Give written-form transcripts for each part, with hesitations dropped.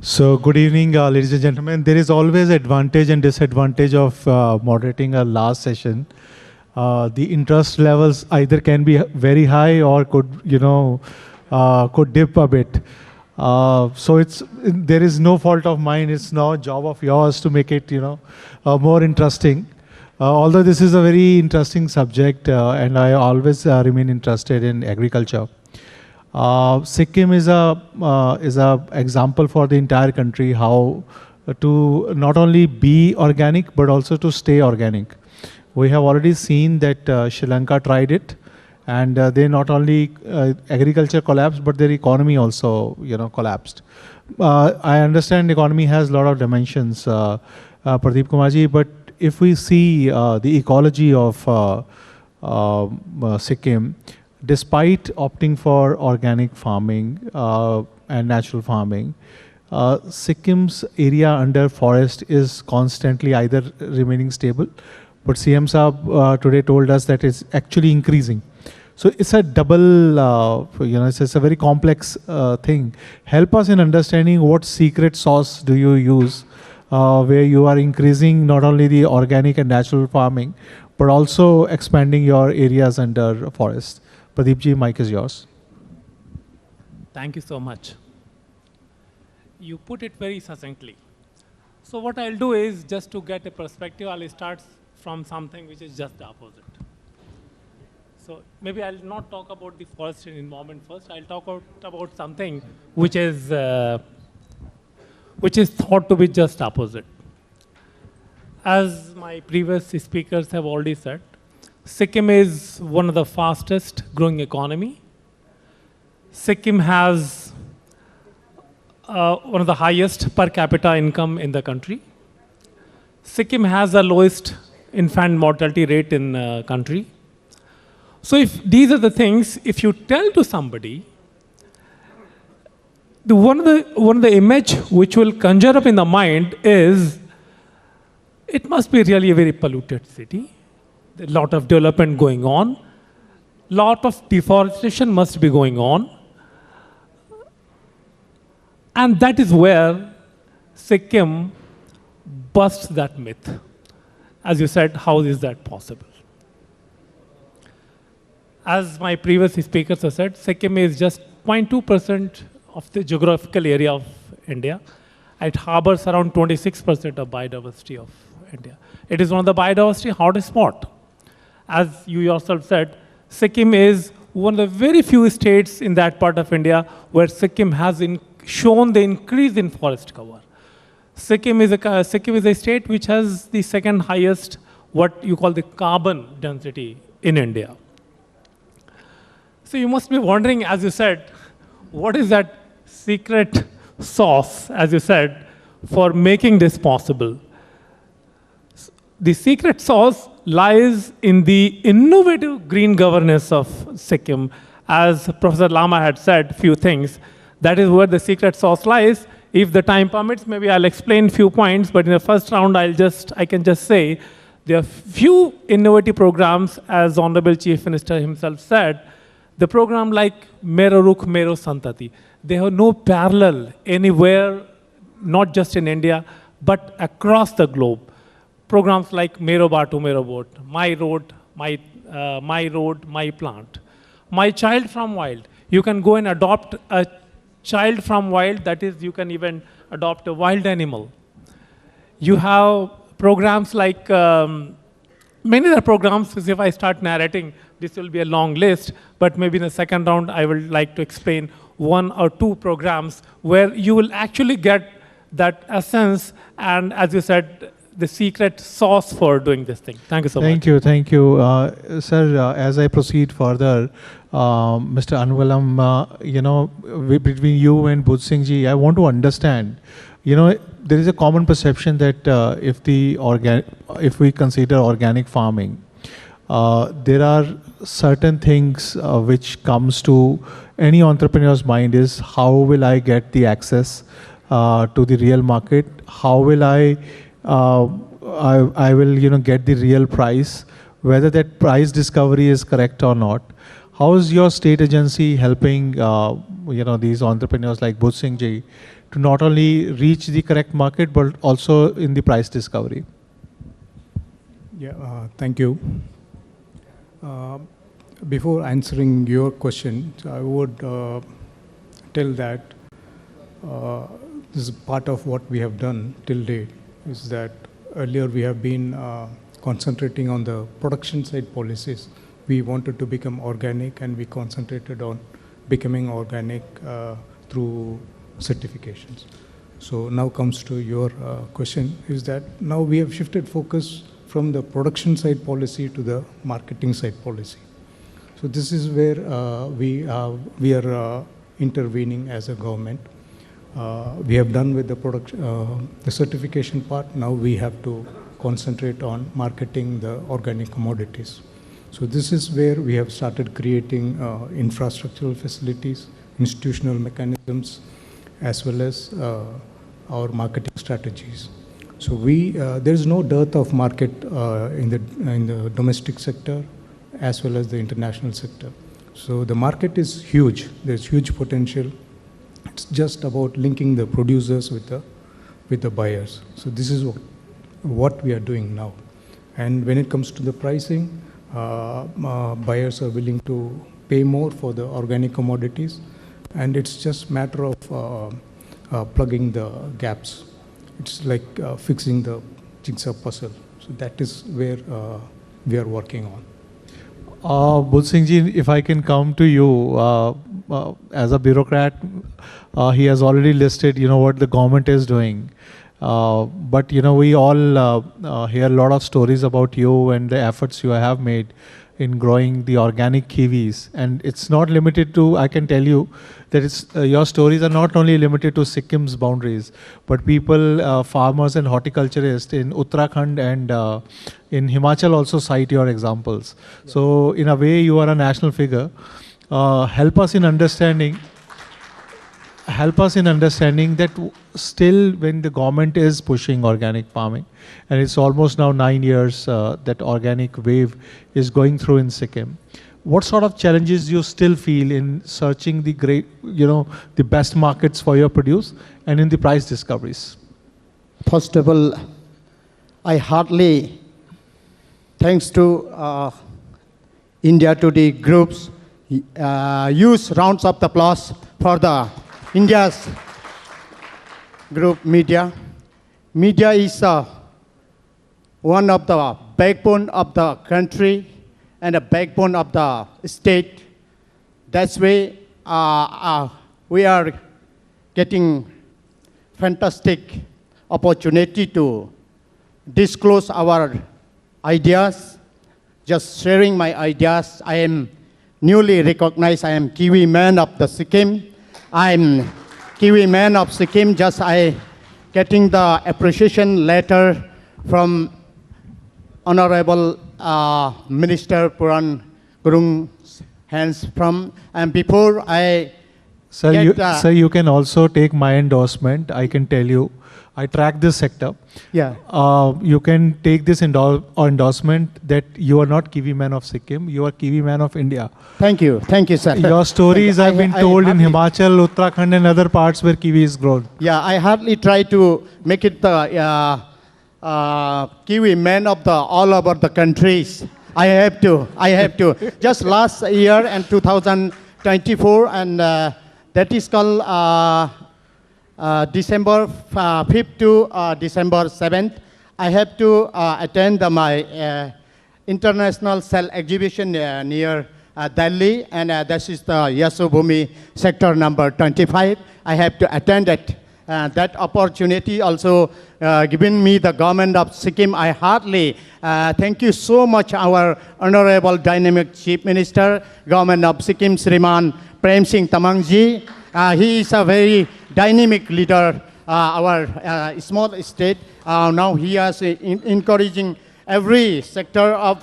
So good evening, ladies and gentlemen. There is always advantage and disadvantage of moderating a last session. The interest levels either can be very high or could dip a bit. There is no fault of mine. It's no job of yours to make it more interesting. Although this is a very interesting subject, and I always remain interested in agriculture. Sikkim is a example for the entire country how to not only be organic but also to stay organic. We have already seen that Sri Lanka tried it, and they not only agriculture collapsed but their economy also collapsed. I understand economy has a lot of dimensions, Pradeep Kumarji, but if we see the ecology of Sikkim, despite opting for organic farming and natural farming, Sikkim's area under forest is constantly either remaining stable, but CM Saab today told us that it's actually increasing. So it's a double, it's a very complex thing. Help us in understanding what secret sauce do you use where you are increasing not only the organic and natural farming, but also expanding your areas under forest. Pradeep ji, mic is yours. Thank you so much. You put it very succinctly. So what I'll do is, just to get a perspective, I'll start from something which is just the opposite. So maybe I'll not talk about the forest and environment first. I'll talk about something which is thought to be just opposite. As my previous speakers have already said, Sikkim is one of the fastest growing economy. Sikkim has one of the highest per capita income in the country. Sikkim has the lowest infant mortality rate in the country. So if these are the things, if you tell to somebody, one of the image which will conjure up in the mind is, it must be really a very polluted city. A lot of development going on. Lot of deforestation must be going on. And that is where Sikkim busts that myth. As you said, how is that possible? As my previous speakers have said, Sikkim is just 0.2% of the geographical area of India. It harbors around 26% of biodiversity of India. It is one of the biodiversity hotspot. As you yourself said, Sikkim is one of the very few states in that part of India where Sikkim has shown the increase in forest cover. Sikkim is a state which has the second highest, what you call the carbon density in India. So you must be wondering, as you said, what is that secret sauce, as you said, for making this possible? The secret sauce lies in the innovative green governance of Sikkim. As Professor Lama had said, few things. That is where the secret sauce lies. If the time permits, maybe I'll explain few points, but in the first round, I can just say, there are few innovative programs, as Honorable Chief Minister himself said. The program like Meru, Rukh, Meru, Santati, they have no parallel anywhere, not just in India, but across the globe. Programs like Meru Batu, Meru Boat, My Road, My Plant, My Child from Wild. You can go and adopt a child from wild, that is, you can even adopt a wild animal. You have programs like, many other programs, if I start narrating, this will be a long list, but maybe in the second round, I would like to explain one or two programs where you will actually get that essence and, as you said, the secret sauce for doing this thing. Thank you so much. Thank you. Sir, as I proceed further, Mr. Anvalam, between you and Budh Singh ji, I want to understand, there is a common perception that if we consider organic farming, there are certain things which comes to any entrepreneur's mind is, how will I get the access to the real market? How will I will get the real price, whether that price discovery is correct or not. How is your state agency helping these entrepreneurs like Budh Singh ji to not only reach the correct market, but also in the price discovery? Yeah, thank you. Before answering your question, I would tell that this is part of what we have done till date, is that earlier we have been concentrating on the production side policies. We wanted to become organic, and we concentrated on becoming organic through certifications. So now comes to your question, is that now we have shifted focus from the production side policy to the marketing side policy. So this is where we are intervening as a government. We have done with the certification part. Now we have to concentrate on marketing the organic commodities. So this is where we have started creating infrastructural facilities, institutional mechanisms, as well as our marketing strategies. So there is no dearth of market in the domestic sector as well as the international sector. So the market is huge. There's huge potential. It's just about linking the producers with the buyers. So this is what we are doing now. And when it comes to the pricing, buyers are willing to pay more for the organic commodities, and it's just a matter of plugging the gaps. It's like fixing the jigsaw puzzle. So that is where we are working on. Bul Singh ji, if I can come to you, as a bureaucrat, he has already listed, what the government is doing. But, we all hear a lot of stories about you and the efforts you have made in growing the organic kiwis. And it's not limited to, I can tell you, that your stories are not only limited to Sikkim's boundaries, but people, farmers and horticulturists in Uttarakhand and in Himachal also cite your examples. Yeah. So in a way, you are a national figure. Help us in understanding that still when the government is pushing organic farming, and it's almost now 9 years that organic wave is going through in Sikkim, what sort of challenges you still feel in searching the great, the best markets for your produce and in the price discoveries? First of all, I heartily thanks to India Today groups, use rounds of applause for the India's group media. Media is one of the backbone of the country and a backbone of the state. That's why we are getting fantastic opportunity to disclose our ideas. Just sharing my ideas. I am newly recognized. I am Kiwi man of the Sikkim. I'm Kiwi man of Sikkim. Just I getting the appreciation letter from Honorable Minister Puran Gurung's hands from. And before I Sir, you can also take my endorsement. I can tell you, I track this sector. Yeah. You can take this endorsement that you are not Kiwi man of Sikkim, you are Kiwi man of India. Thank you, sir. Your stories have been told in Himachal, Uttarakhand and other parts where Kiwi is grown. Yeah, I hardly try to make it the Kiwi man of the all over the countries. I have to. Just last year and 2024, and that is called December 5th to December 7th. I have to attend my international cell exhibition near Delhi, and this is the Yasubhumi sector number 25. I have to attend it. That opportunity also given me the government of Sikkim. I heartily thank you so much, our Honorable Dynamic Chief Minister, Government of Sikkim, Sriman Prem Singh Tamangji. He is a very dynamic leader, our small state. Now he is encouraging every sector of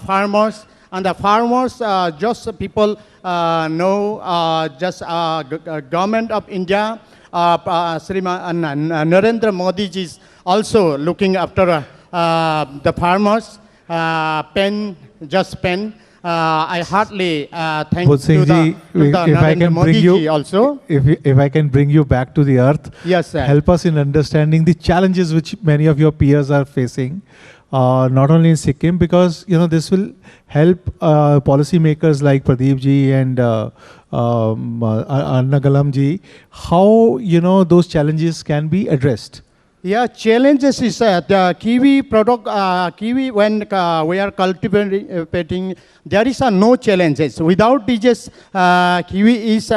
farmers. And the farmers, just people know, just government of India, Narendra Modi ji is also looking after the farmers. Pen I heartily thank But Singh ji, if I can bring you, also. if I can bring you back to the earth, Yes, sir. help us in understanding the challenges which many of your peers are facing, not only in Sikkim, because this will help policymakers like Pradeep ji and Annagalam ji, how those challenges can be addressed. Yeah, challenges is the kiwi product, kiwi when we are cultivating, there is no challenges. Without this, kiwi is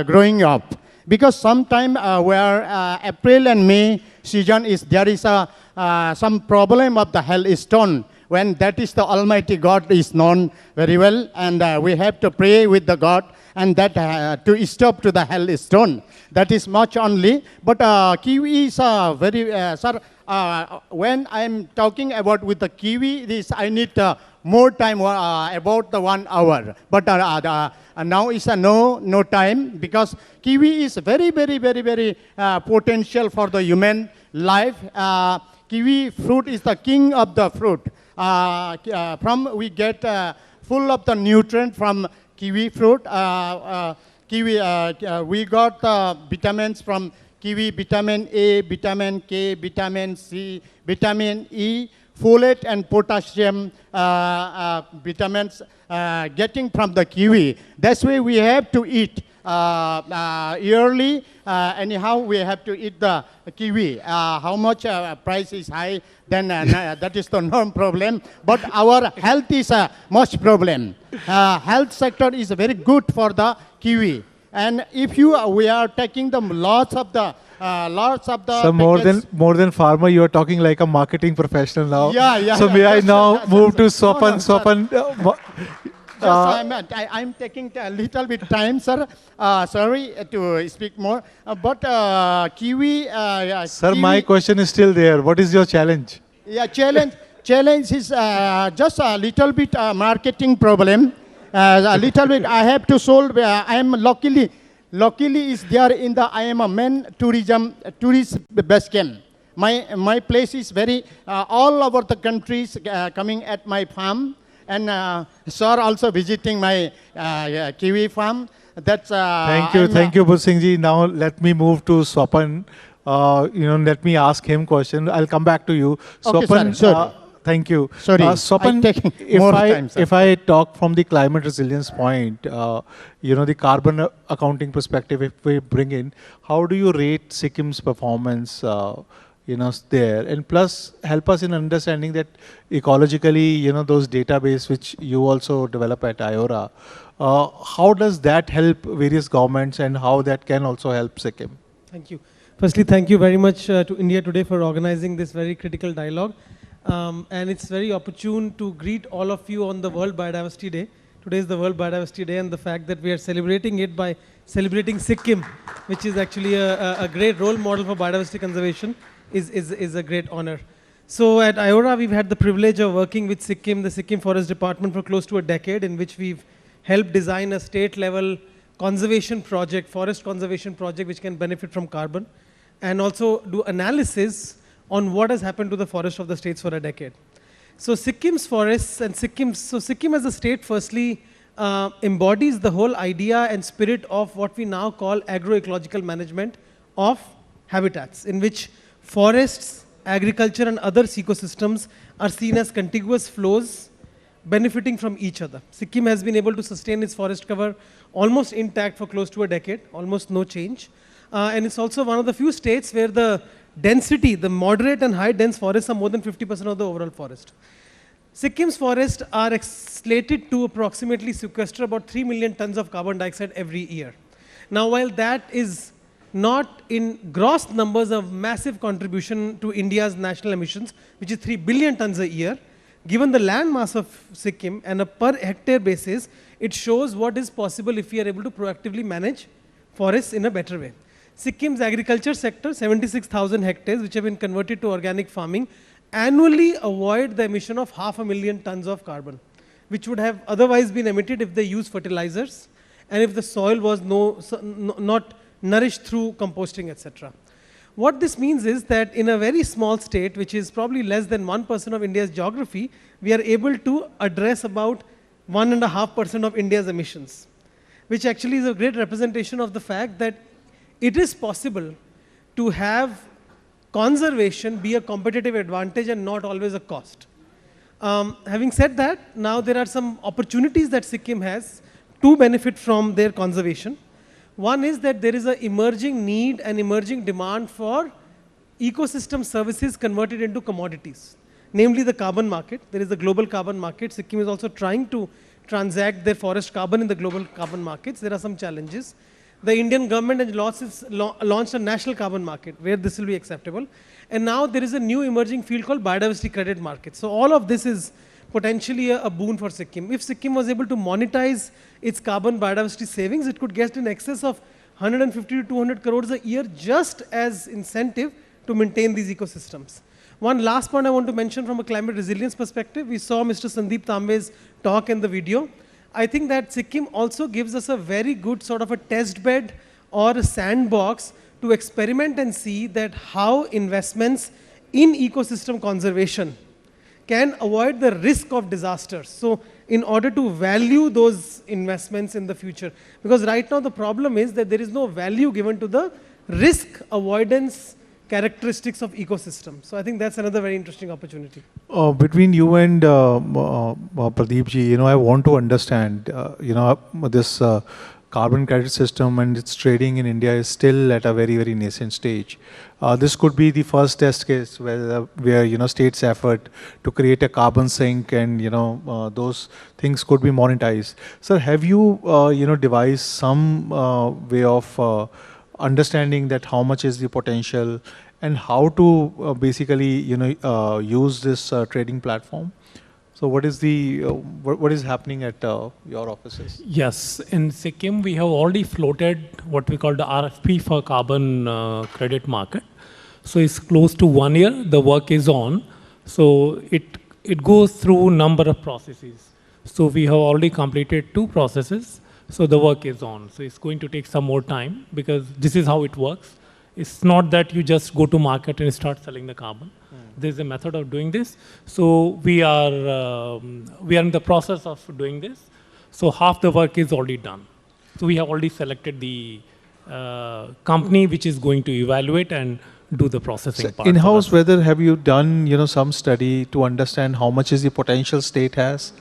growing up. Because sometime where April and May season is, there is some problem of the hailstone. When that is the Almighty God is known very well, and we have to pray with the God, and that to stop to the hailstone. That is much only. But kiwi is very, sir, when I'm talking about with the kiwi, this I need more time, about the 1 hour. But now is no time, because kiwi is very, very, very, very potential for the human life. Kiwi fruit is the king of the fruit. We get full of the nutrient from kiwi fruit. Kiwi, we got vitamins from kiwi: vitamin A, vitamin K, vitamin C, vitamin E, folate and potassium vitamins getting from the kiwi. That's why we have to eat yearly. Anyhow, we have to eat the kiwi. How much price is high, then that is the no problem. But our health is a much problem. Health sector is very good for the kiwi. And if we are taking the lots of the So more than farmer, you are talking like a marketing professional now. Yeah. So may I now move to Swapan? I'm taking a little bit time, sir. Sorry to speak more. But kiwi... Sir, kiwi, my question is still there. What is your challenge? Yeah, challenge is just a little bit marketing problem. A little bit I have to solve. I am luckily is there in the, I am a main tourist base camp. My place is very, all over the countries coming at my farm. And sir also visiting my kiwi farm. That's Thank you, Bhuj Singh ji. Now let me move to Swapan. Let me ask him question. I'll come back to you. Okay, Swapan, sir. thank you. Sorry, Swapan, I'm taking more time, sir. if I talk from the climate resilience point, the carbon accounting perspective, if we bring in, how do you rate Sikkim's performance? There, and plus help us in understanding that ecologically, those database which you also develop at IORA, how does that help various governments, and how that can also help Sikkim? Thank you. Firstly, thank you very much to India Today for organizing this very critical dialogue. And it's very opportune to greet all of you on the World Biodiversity Day. Today is the World Biodiversity Day, and the fact that we are celebrating it by celebrating Sikkim, which is actually a great role model for biodiversity conservation, is a great honor. So at IORA, we've had the privilege of working with Sikkim, the Sikkim Forest Department, for close to a decade, in which we've helped design a state-level conservation project, forest conservation project, which can benefit from carbon, and also do analysis on what has happened to the forest of the states for a decade. So Sikkim's forests and Sikkim as a state, firstly, embodies the whole idea and spirit of what we now call agroecological management of habitats, in which forests, agriculture and other ecosystems are seen as contiguous flows benefiting from each other. Sikkim has been able to sustain its forest cover almost intact for close to a decade, almost no change. And it's also one of the few states where the density, the moderate and high dense forests are more than 50% of the overall forest. Sikkim's forests are slated to approximately sequester about 3 million tons of carbon dioxide every year. Now, while that is not in gross numbers of massive contribution to India's national emissions, which is 3 billion tons a year, given the land mass of Sikkim and a per hectare basis, it shows what is possible if we are able to proactively manage forests in a better way. Sikkim's agriculture sector, 76,000 hectares, which have been converted to organic farming, annually avoid the emission of 500,000 tons of carbon, which would have otherwise been emitted if they use fertilizers and if the soil was not nourished through composting, etc. What this means is that in a very small state, which is probably less than 1% of India's geography, we are able to address about 1.5% of India's emissions, which actually is a great representation of the fact that it is possible to have conservation be a competitive advantage and not always a cost. Having said that, now there are some opportunities that Sikkim has to benefit from their conservation. One is that there is an emerging need and emerging demand for ecosystem services converted into commodities, namely the carbon market. There is a global carbon market. Sikkim is also trying to transact their forest carbon in the global carbon markets. There are some challenges. The Indian government has launched a national carbon market where this will be acceptable. And now there is a new emerging field called biodiversity credit market. So all of this is potentially a boon for Sikkim. If Sikkim was able to monetize its carbon biodiversity savings, it could get in excess of 150 to 200 crores a year just as incentive to maintain these ecosystems. One last point I want to mention from a climate resilience perspective, we saw Mr. Sandeep Tambe's talk in the video. I think that Sikkim also gives us a very good sort of a test bed or a sandbox to experiment and see that how investments in ecosystem conservation can avoid the risk of disasters. So in order to value those investments in the future, because right now the problem is that there is no value given to the risk avoidance characteristics of ecosystem. So I think that's another very interesting opportunity. Between you and Pradeep ji, I want to understand, this carbon credit system and its trading in India is still at a very, very nascent stage. This could be the first test case where states' effort to create a carbon sink and those things could be monetized. Sir, have you devised some way of understanding that how much is the potential and how to basically use this trading platform? So what is the what is happening at your offices? Yes, in Sikkim we have already floated what we call the RFP for carbon credit market. So it's close to 1 year. The work is on. So it goes through number of processes. So we have already completed 2 processes. So the work is on. So it's going to take some more time because this is how it works. It's not that you just go to market and start selling the carbon. There's a method of doing this. So we are in the process of doing this. So half the work is already done. So we have already selected the company which is going to evaluate and do the processing part. In-house, whether have you done some study to understand how much is the potential state has?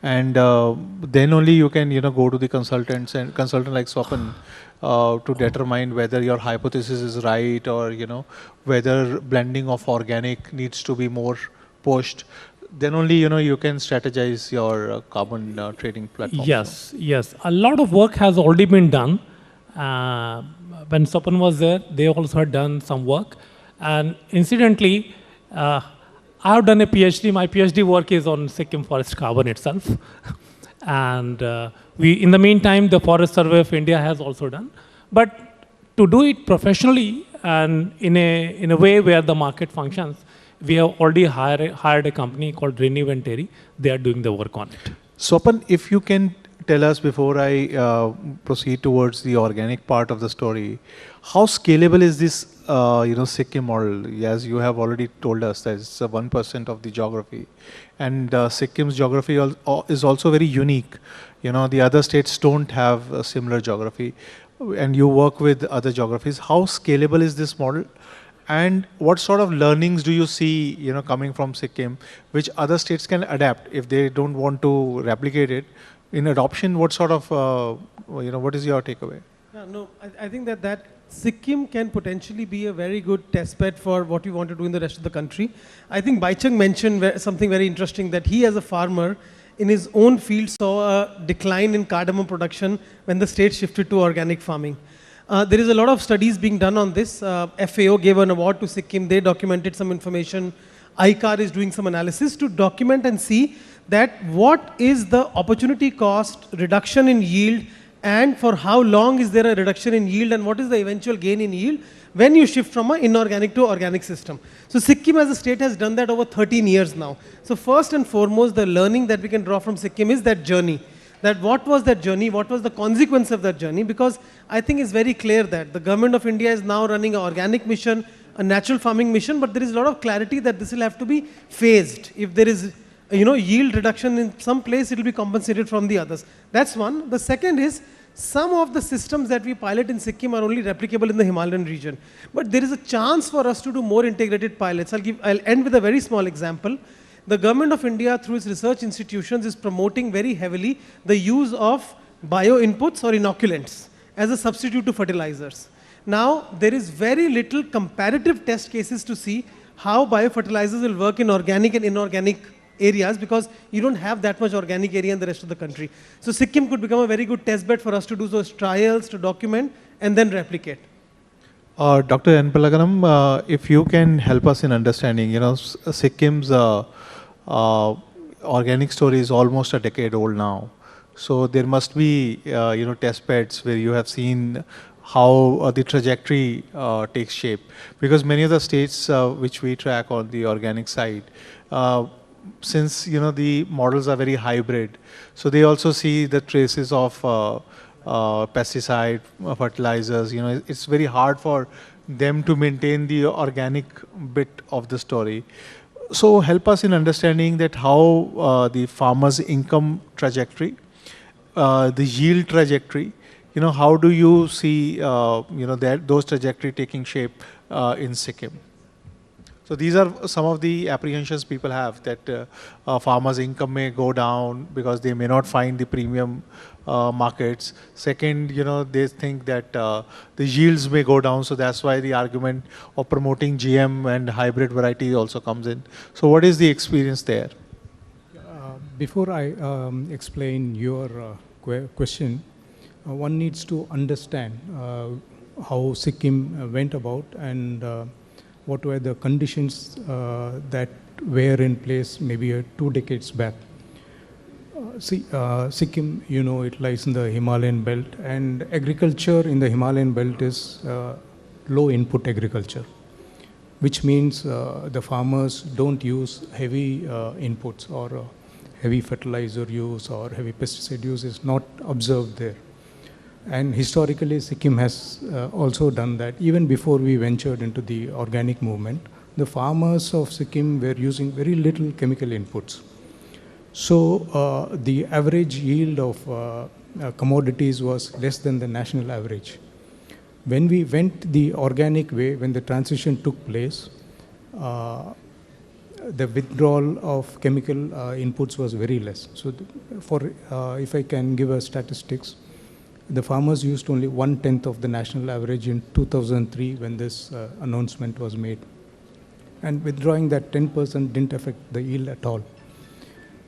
And then only you can go to the consultants and consultant like Swapan to determine whether your hypothesis is right or whether blending of organic needs to be more pushed. Then only you can strategize your carbon trading platform. Yes, yes. A lot of work has already been done. When Swapan was there, they also had done some work. And incidentally, I have done a PhD. My PhD work is on Sikkim forest carbon itself. And in the meantime, the Forest Survey of India has also done. But to do it professionally and in a way where the market functions, we have already hired a company called Renew and Terry. They are doing the work on it. Swapan, if you can tell us before I proceed towards the organic part of the story, how scalable is this Sikkim model? As you have already told us, that it's 1% of the geography, and Sikkim's geography is also very unique. The other states don't have a similar geography, and you work with other geographies. How scalable is this model? And what sort of learnings do you see, coming from Sikkim, which other states can adapt if they don't want to replicate it? In adoption, what sort of, what is your takeaway? Yeah, no, I think that Sikkim can potentially be a very good testbed for what we want to do in the rest of the country. I think Baichung mentioned something very interesting, that he as a farmer in his own field saw a decline in cardamom production when the state shifted to organic farming. There is a lot of studies being done on this. FAO gave an award to Sikkim. They documented some information. ICAR is doing some analysis to document and see that what is the opportunity cost reduction in yield, and for how long is there a reduction in yield, and what is the eventual gain in yield when you shift from an inorganic to organic system. So Sikkim as a state has done that over 13 years now. So first and foremost, the learning that we can draw from Sikkim is that journey. That what was that journey, what was the consequence of that journey, because I think it's very clear that the government of India is now running an organic mission, a natural farming mission, but there is a lot of clarity that this will have to be phased. If there is yield reduction in some place, it will be compensated from the others. That's one. The second is, some of the systems that we pilot in Sikkim are only replicable in the Himalayan region. But there is a chance for us to do more integrated pilots. I'll end with a very small example. The government of India, through its research institutions, is promoting very heavily the use of bio-inputs or inoculants as a substitute to fertilizers. Now, there is very little comparative test cases to see how biofertilizers will work in organic and inorganic areas, because you don't have that much organic area in the rest of the country. So Sikkim could become a very good test bed for us to do those trials, to document, and then replicate. Dr. N. Palaganam, if you can help us in understanding, Sikkim's organic story is almost a decade old now. So there must be, test beds where you have seen how the trajectory takes shape. Because many of the states which we track on the organic side, since the models are very hybrid, so they also see the traces of pesticide, fertilizers. It's very hard for them to maintain the organic bit of the story. So help us in understanding that how the farmer's income trajectory, the yield trajectory, how do you see those trajectory taking shape in Sikkim? So these are some of the apprehensions people have, that farmers' income may go down because they may not find the premium markets. Second, they think that the yields may go down, so that's why the argument of promoting GM and hybrid variety also comes in. So what is the experience there? Before I explain your question, one needs to understand how Sikkim went about and what were the conditions that were in place maybe 2 decades back. Sikkim, it lies in the Himalayan belt, and agriculture in the Himalayan belt is low input agriculture, which means the farmers don't use heavy inputs, or heavy fertilizer use or heavy pesticide use is not observed there. And historically, Sikkim has also done that. Even before we ventured into the organic movement, the farmers of Sikkim were using very little chemical inputs. So the average yield of commodities was less than the national average. When we went the organic way, when the transition took place, the withdrawal of chemical inputs was very less. So if I can give a statistics, the farmers used only 1/10 of the national average in 2003 when this announcement was made. And withdrawing that 10% didn't affect the yield at all.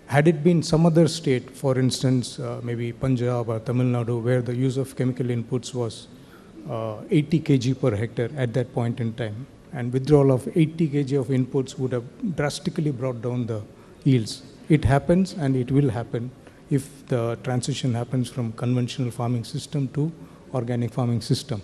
Had it been some other state, for instance, maybe Punjab or Tamil Nadu, where the use of chemical inputs was 80 kg per hectare at that point in time, and withdrawal of 80 kg of inputs would have drastically brought down the yields. It happens, and it will happen if the transition happens from conventional farming system to organic farming system.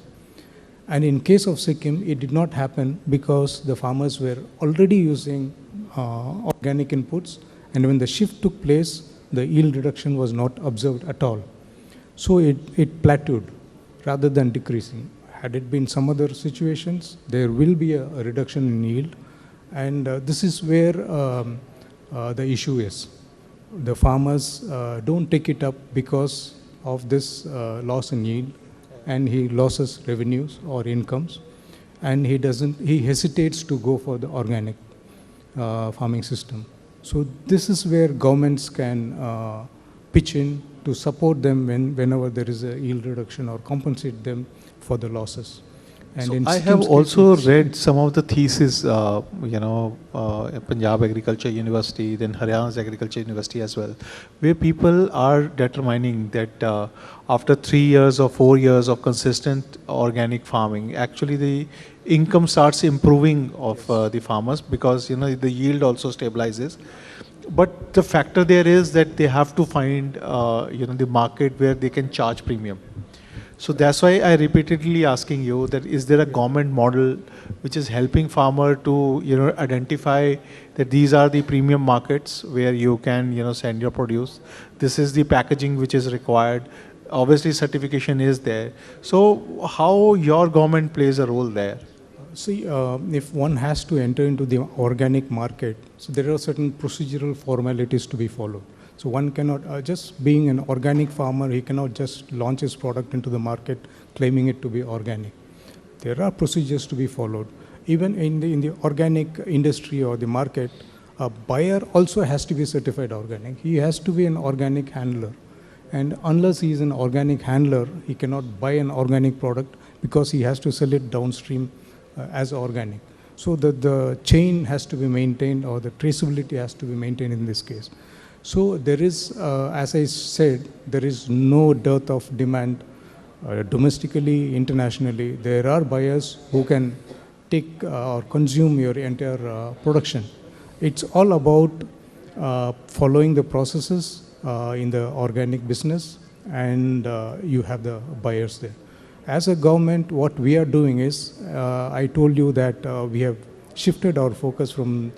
And in case of Sikkim, it did not happen because the farmers were already using organic inputs, and when the shift took place, the yield reduction was not observed at all. So it plateaued rather than decreasing. Had it been some other situations, there will be a reduction in yield, and this is where the issue is. The farmers don't take it up because of this loss in yield, and he loses revenues or incomes, and he hesitates to go for the organic farming system. So this is where governments can pitch in to support them whenever there is a yield reduction, or compensate them for the losses. And so I have also read some of the theses, Punjab Agriculture University, then Haryana's Agriculture University as well, where people are determining that after 3 years or 4 years of consistent organic farming, actually the income starts improving of the farmers, because the yield also stabilizes. But the factor there is that they have to find the market where they can charge premium. So that's why I repeatedly asking you that, is there a government model which is helping farmer to identify that these are the premium markets where you can send your produce. This is the packaging which is required. Obviously certification is there. So how your government plays a role there? See, if one has to enter into the organic market, so there are certain procedural formalities to be followed. So one cannot, just being an organic farmer, he cannot just launch his product into the market claiming it to be organic. There are procedures to be followed. Even in the organic industry or the market, a buyer also has to be certified organic. He has to be an organic handler. And unless he is an organic handler, he cannot buy an organic product because he has to sell it downstream as organic. So the chain has to be maintained, or the traceability has to be maintained in this case. So there is, as I said, there is no dearth of demand domestically, internationally. There are buyers who can take or consume your entire production. It's all about following the processes in the organic business, and you have the buyers there. As a government, what we are doing is, I told you that we have shifted our focus from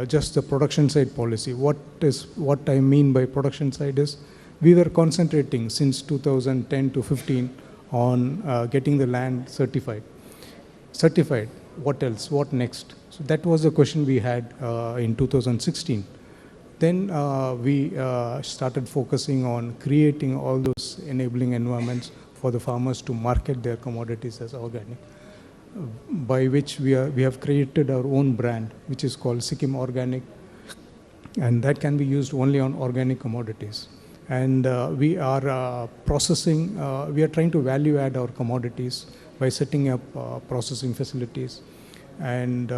just the production side policy. What I mean by production side is, we were concentrating since 2010 to 15 on getting the land certified. Certified, what else? What next? So that was the question we had in 2016. Then we started focusing on creating all those enabling environments for the farmers to market their commodities as organic, by which we have created our own brand, which is called Sikkim Organic, and that can be used only on organic commodities. And we are processing, we are trying to value add our commodities by setting up processing facilities, and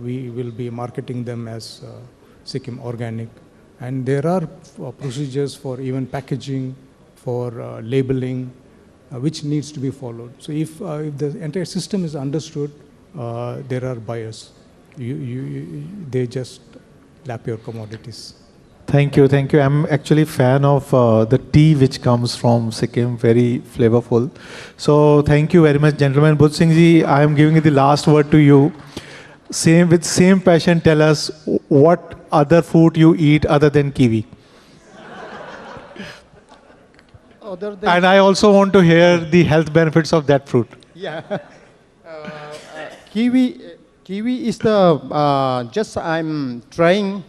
we will be marketing them as Sikkim Organic. And there are procedures for even packaging, for labeling, which needs to be followed. So if the entire system is understood, there are buyers. They just lap your commodities. Thank you, thank you. I'm actually a fan of the tea which comes from Sikkim, very flavorful. So thank you very much, gentlemen. Budh Singh ji, I am giving the last word to you. With same passion, tell us what other food you eat other than kiwi. And I also want to hear the health benefits of that fruit. Yeah. Kiwi is the, just I'm trying,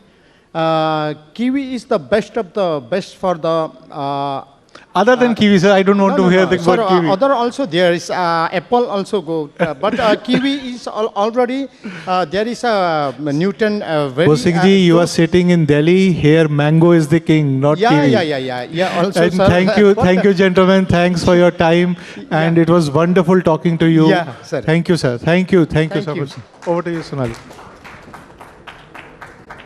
kiwi is the best of the best for the... other than kiwi, sir, I don't want to hear the word kiwi. Other also there is, apple also go, but kiwi is already, there is a Newton very... Budh Singh ji, you are sitting in Delhi, here mango is the king, not kiwi. Yeah, also, and sir. thank you, gentlemen, thanks for your time, and it was wonderful talking to you. Yeah, sir. Thank you, sir. Thank you so you. much. Over to you, Sonali.